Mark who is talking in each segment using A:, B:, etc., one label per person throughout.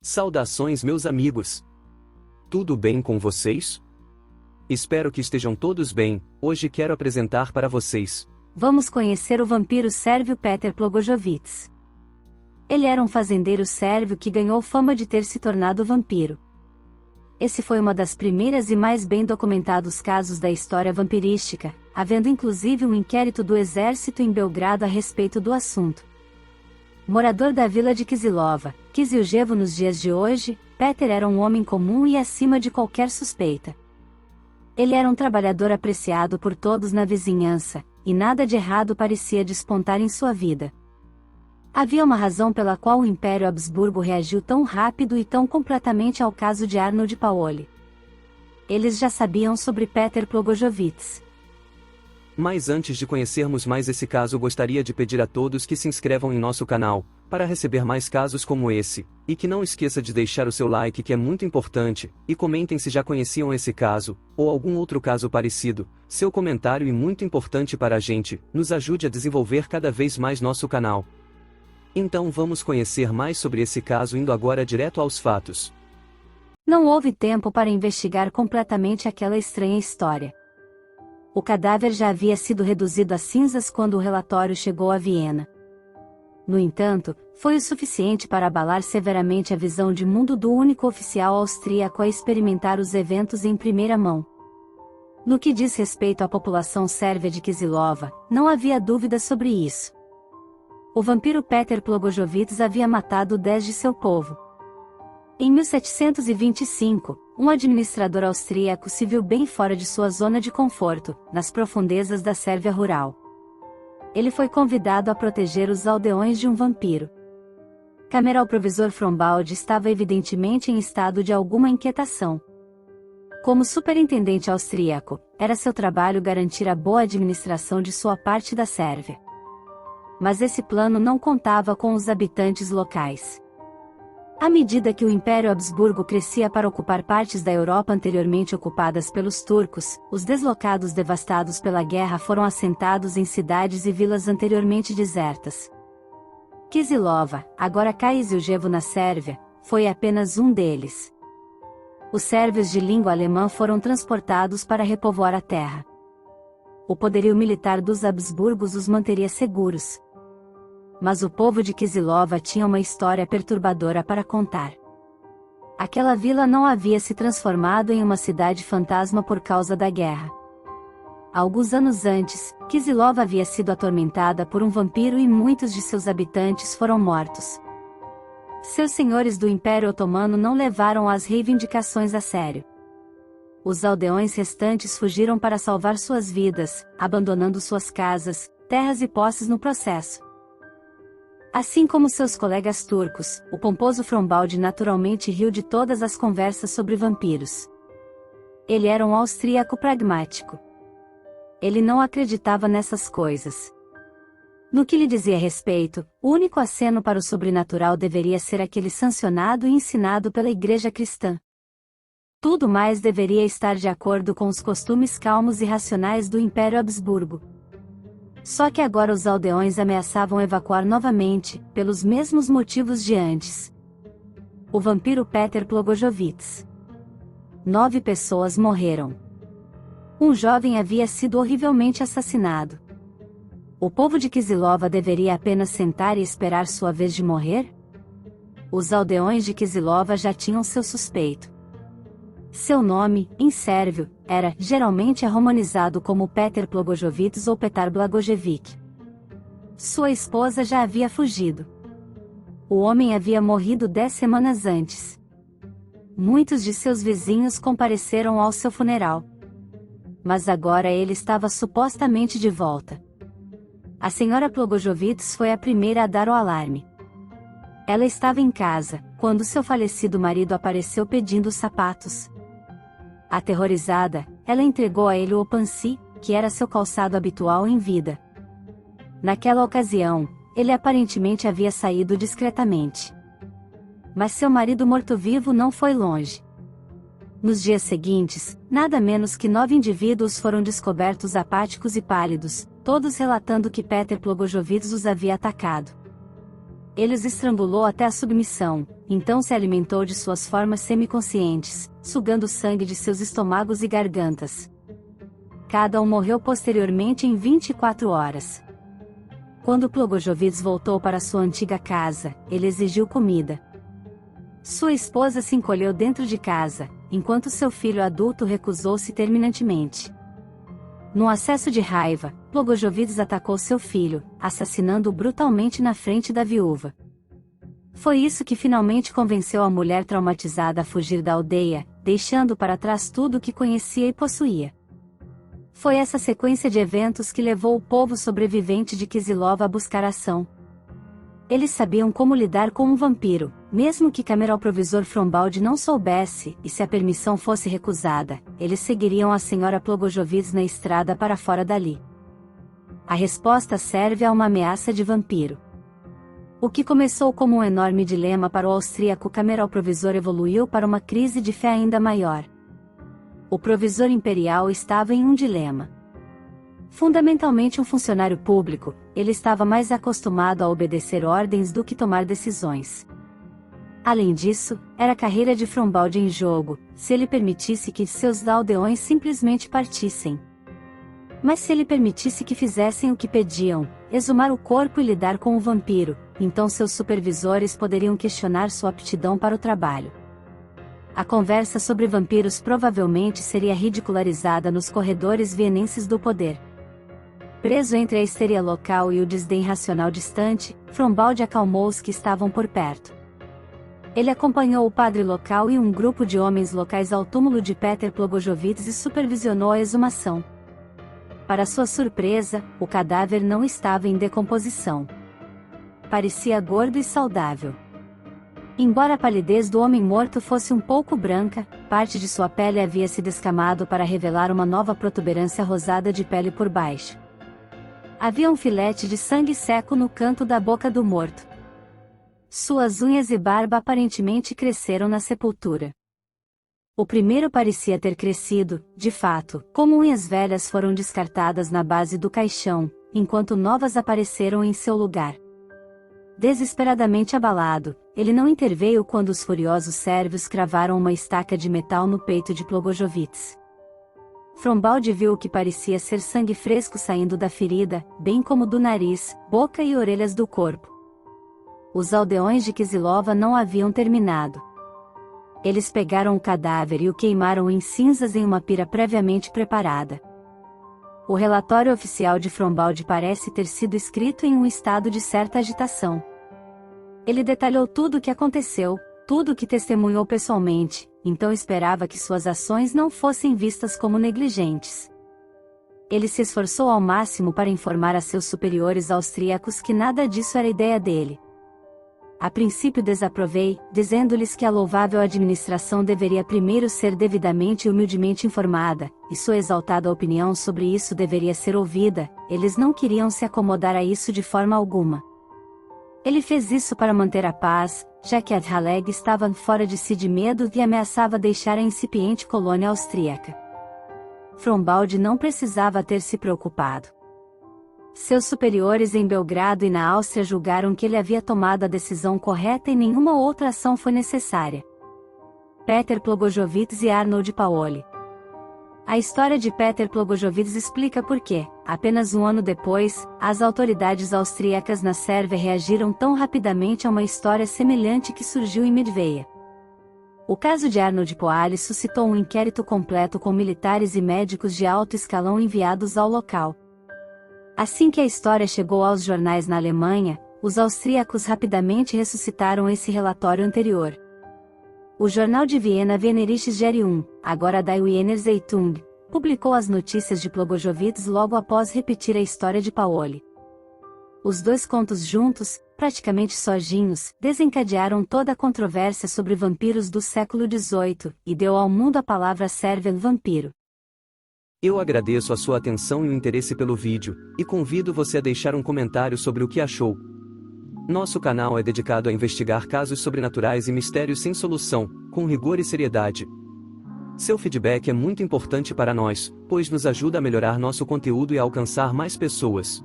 A: Saudações, meus amigos! Tudo bem com vocês? Espero que estejam todos bem. Hoje quero apresentar para vocês.
B: Vamos conhecer o vampiro sérvio Peter Blagojevich. Ele era um fazendeiro sérvio que ganhou fama de ter se tornado vampiro. Esse foi uma das primeiras e mais bem documentados casos da história vampirística, havendo inclusive um inquérito do exército em Belgrado a respeito do assunto. Morador da vila de Kisilova, Kisiljevo nos dias de hoje, Peter era um homem comum e acima de qualquer suspeita. Ele era um trabalhador apreciado por todos na vizinhança, e nada de errado parecia despontar em sua vida. Havia uma razão pela qual o Império Habsburgo reagiu tão rápido e tão completamente ao caso de Arnold Paoli. Eles já sabiam sobre Peter Blagojevich.
A: Mas antes de conhecermos mais esse caso, gostaria de pedir a todos que se inscrevam em nosso canal, para receber mais casos como esse, e que não esqueça de deixar o seu like, que é muito importante, e comentem se já conheciam esse caso, ou algum outro caso parecido. Seu comentário é muito importante para a gente, nos ajude a desenvolver cada vez mais nosso canal. Então vamos conhecer mais sobre esse caso, indo agora direto aos fatos.
B: Não houve tempo para investigar completamente aquela estranha história. O cadáver já havia sido reduzido a cinzas quando o relatório chegou a Viena. No entanto, foi o suficiente para abalar severamente a visão de mundo do único oficial austríaco a experimentar os eventos em primeira mão. No que diz respeito à população sérvia de Kisilova, não havia dúvida sobre isso. O vampiro Peter Blagojevich havia matado 10 de seu povo. Em 1725, um administrador austríaco se viu bem fora de sua zona de conforto, nas profundezas da Sérvia rural. Ele foi convidado a proteger os aldeões de um vampiro. Cameral provisor Frombald estava evidentemente em estado de alguma inquietação. Como superintendente austríaco, era seu trabalho garantir a boa administração de sua parte da Sérvia. Mas esse plano não contava com os habitantes locais. À medida que o Império Habsburgo crescia para ocupar partes da Europa anteriormente ocupadas pelos turcos, os deslocados devastados pela guerra foram assentados em cidades e vilas anteriormente desertas. Kisilova, agora Kisiljevo na Sérvia, foi apenas um deles. Os sérvios de língua alemã foram transportados para repovoar a terra. O poderio militar dos Habsburgos os manteria seguros. Mas o povo de Kisilova tinha uma história perturbadora para contar. Aquela vila não havia se transformado em uma cidade fantasma por causa da guerra. Alguns anos antes, Kisilova havia sido atormentada por um vampiro e muitos de seus habitantes foram mortos. Seus senhores do Império Otomano não levaram as reivindicações a sério. Os aldeões restantes fugiram para salvar suas vidas, abandonando suas casas, terras e posses no processo. Assim como seus colegas turcos, o pomposo Frombald naturalmente riu de todas as conversas sobre vampiros. Ele era um austríaco pragmático. Ele não acreditava nessas coisas. No que lhe dizia respeito, o único aceno para o sobrenatural deveria ser aquele sancionado e ensinado pela Igreja cristã. Tudo mais deveria estar de acordo com os costumes calmos e racionais do Império Habsburgo. Só que agora os aldeões ameaçavam evacuar novamente, pelos mesmos motivos de antes. O vampiro Peter Blagojevich. 9 pessoas morreram. Um jovem havia sido horrivelmente assassinado. O povo de Kisilova deveria apenas sentar e esperar sua vez de morrer? Os aldeões de Kisilova já tinham seu suspeito. Seu nome, em sérvio, era geralmente romanizado como Peter Blagojevich ou Petar Blagojevich. Sua esposa já havia fugido. O homem havia morrido 10 semanas antes. Muitos de seus vizinhos compareceram ao seu funeral. Mas agora ele estava supostamente de volta. A senhora Blagojevich foi a primeira a dar o alarme. Ela estava em casa, quando seu falecido marido apareceu pedindo sapatos. Aterrorizada, ela entregou a ele o panci, que era seu calçado habitual em vida. Naquela ocasião, ele aparentemente havia saído discretamente. Mas seu marido morto-vivo não foi longe. Nos dias seguintes, nada menos que 9 indivíduos foram descobertos apáticos e pálidos, todos relatando que Peter Blagojevich os havia atacado. Ele os estrangulou até a submissão, então se alimentou de suas formas semiconscientes, sugando o sangue de seus estômagos e gargantas. Cada um morreu posteriormente em 24 horas. Quando Plogojovic voltou para sua antiga casa, ele exigiu comida. Sua esposa se encolheu dentro de casa, enquanto seu filho adulto recusou-se terminantemente. Num acesso de raiva, Plogojovic atacou seu filho, assassinando-o brutalmente na frente da viúva. Foi isso que finalmente convenceu a mulher traumatizada a fugir da aldeia, deixando para trás tudo o que conhecia e possuía. Foi essa sequência de eventos que levou o povo sobrevivente de Kisilov a buscar ação. Eles sabiam como lidar com um vampiro, mesmo que Cameral-Provisor Frombaldi não soubesse, e se a permissão fosse recusada, eles seguiriam a senhora Plogojovic na estrada para fora dali. A resposta serve a uma ameaça de vampiro. O que começou como um enorme dilema para o austríaco Cameral-Provisor evoluiu para uma crise de fé ainda maior. O provisor imperial estava em um dilema. Fundamentalmente um funcionário público, ele estava mais acostumado a obedecer ordens do que tomar decisões. Além disso, era a carreira de Frombaldi em jogo, se ele permitisse que seus aldeões simplesmente partissem. Mas se ele permitisse que fizessem o que pediam, exumar o corpo e lidar com o vampiro, então seus supervisores poderiam questionar sua aptidão para o trabalho. A conversa sobre vampiros provavelmente seria ridicularizada nos corredores vienenses do poder. Preso entre a histeria local e o desdém racional distante, Frombaldi acalmou os que estavam por perto. Ele acompanhou o padre local e um grupo de homens locais ao túmulo de Peter Plogojovic e supervisionou a exumação. Para sua surpresa, o cadáver não estava em decomposição. Parecia gordo e saudável. Embora a palidez do homem morto fosse um pouco branca, parte de sua pele havia se descamado para revelar uma nova protuberância rosada de pele por baixo. Havia um filete de sangue seco no canto da boca do morto. Suas unhas e barba aparentemente cresceram na sepultura. O primeiro parecia ter crescido, de fato, como unhas velhas foram descartadas na base do caixão, enquanto novas apareceram em seu lugar. Desesperadamente abalado, ele não interveio quando os furiosos sérvios cravaram uma estaca de metal no peito de Plogojovic. Frombaldi viu o que parecia ser sangue fresco saindo da ferida, bem como do nariz, boca e orelhas do corpo. Os aldeões de Kisilova não haviam terminado. Eles pegaram o cadáver e o queimaram em cinzas em uma pira previamente preparada. O relatório oficial de Frombaldi parece ter sido escrito em um estado de certa agitação. Ele detalhou tudo o que aconteceu, tudo o que testemunhou pessoalmente, então esperava que suas ações não fossem vistas como negligentes. Ele se esforçou ao máximo para informar a seus superiores austríacos que nada disso era ideia dele. A princípio desaprovei, dizendo-lhes que a louvável administração deveria primeiro ser devidamente e humildemente informada, e sua exaltada opinião sobre isso deveria ser ouvida. Eles não queriam se acomodar a isso de forma alguma. Ele fez isso para manter a paz, já que Adhaleg estava fora de si de medo e ameaçava deixar a incipiente colônia austríaca. Frombaldi não precisava ter se preocupado. Seus superiores em Belgrado e na Áustria julgaram que ele havia tomado a decisão correta e nenhuma outra ação foi necessária. Peter Plogojovic e Arnold Paoli. A história de Peter Plogojovic explica por que, apenas um ano depois, as autoridades austríacas na Sérvia reagiram tão rapidamente a uma história semelhante que surgiu em Medveia. O caso de Arnold Paoli suscitou um inquérito completo com militares e médicos de alto escalão enviados ao local. Assim que a história chegou aos jornais na Alemanha, os austríacos rapidamente ressuscitaram esse relatório anterior. O jornal de Viena Wienerisches Gerium, agora Die Wiener Zeitung, publicou as notícias de Plogojovic logo após repetir a história de Paoli. Os dois contos juntos, praticamente sozinhos, desencadearam toda a controvérsia sobre vampiros do século XVIII, e deu ao mundo a palavra sérvia vampiro.
A: Eu agradeço a sua atenção e o interesse pelo vídeo, e convido você a deixar um comentário sobre o que achou. Nosso canal é dedicado a investigar casos sobrenaturais e mistérios sem solução, com rigor e seriedade. Seu feedback é muito importante para nós, pois nos ajuda a melhorar nosso conteúdo e a alcançar mais pessoas.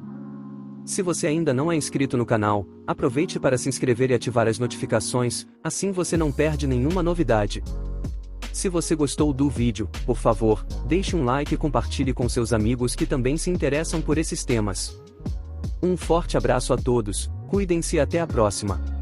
A: Se você ainda não é inscrito no canal, aproveite para se inscrever e ativar as notificações, assim você não perde nenhuma novidade. Se você gostou do vídeo, por favor, deixe um like e compartilhe com seus amigos que também se interessam por esses temas. Um forte abraço a todos, cuidem-se e até a próxima.